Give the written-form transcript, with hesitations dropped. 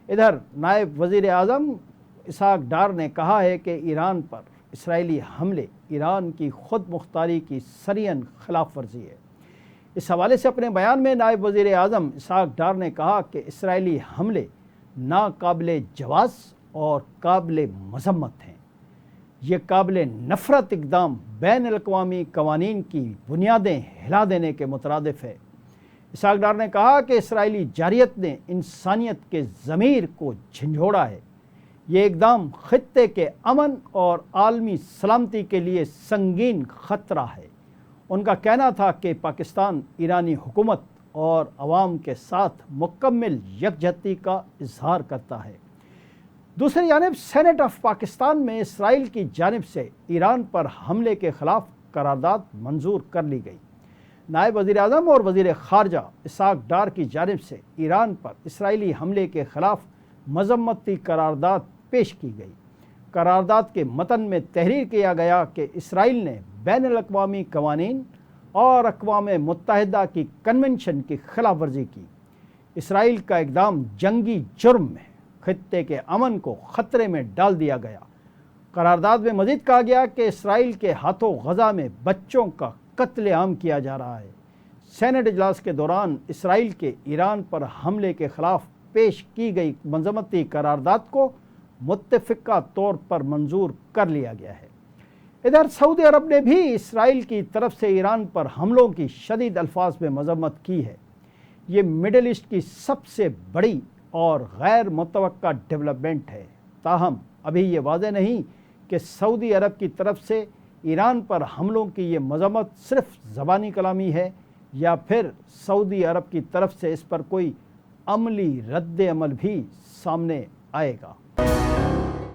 ادھر نائب وزیر اعظم اسحاق ڈار نے کہا ہے کہ ایران پر اسرائیلی حملے ایران کی خود مختاری کی سرین خلاف ورزی ہے۔ اس حوالے سے اپنے بیان میں نائب وزیر اعظم اسحاق ڈار نے کہا کہ اسرائیلی حملے ناقابل جواز اور قابل مذمت ہیں۔ یہ قابل نفرت اقدام بین الاقوامی قوانین کی بنیادیں ہلا دینے کے مترادف ہے۔ اسحاق ڈار نے کہا کہ اسرائیلی جارحیت نے انسانیت کے ضمیر کو جھنجھوڑا ہے۔ یہ اقدام خطے کے امن اور عالمی سلامتی کے لیے سنگین خطرہ ہے۔ ان کا کہنا تھا کہ پاکستان ایرانی حکومت اور عوام کے ساتھ مکمل یکجہتی کا اظہار کرتا ہے۔ دوسری جانب سینٹ آف پاکستان میں اسرائیل کی جانب سے ایران پر حملے کے خلاف قرارداد منظور کر لی گئی۔ نائب وزیر اعظم اور وزیر خارجہ اسحاق ڈار کی جانب سے ایران پر اسرائیلی حملے کے خلاف مذمتی قرارداد پیش کی گئی۔ قرارداد کے متن میں تحریر کیا گیا کہ اسرائیل نے بین الاقوامی قوانین اور اقوام متحدہ کی کنونشن کی خلاف ورزی کی۔ اسرائیل کا اقدام جنگی جرم ہے، خطے کے امن کو خطرے میں ڈال دیا گیا۔ قرارداد میں مزید کہا گیا کہ اسرائیل کے ہاتھوں غزہ میں بچوں کا قتل عام کیا جا رہا ہے۔ سینٹ اجلاس کے دوران اسرائیل کے ایران پر حملے کے خلاف پیش کی گئی مذمتی قرارداد کو متفقہ طور پر منظور کر لیا گیا ہے۔ ادھر سعودی عرب نے بھی اسرائیل کی طرف سے ایران پر حملوں کی شدید الفاظ میں مذمت کی ہے۔ یہ مڈل ایسٹ کی سب سے بڑی اور غیر متوقع ڈیولپمنٹ ہے۔ تاہم ابھی یہ واضح نہیں کہ سعودی عرب کی طرف سے ایران پر حملوں کی یہ مذمت صرف زبانی کلامی ہے یا پھر سعودی عرب کی طرف سے اس پر کوئی عملی رد عمل بھی سامنے آئے گا۔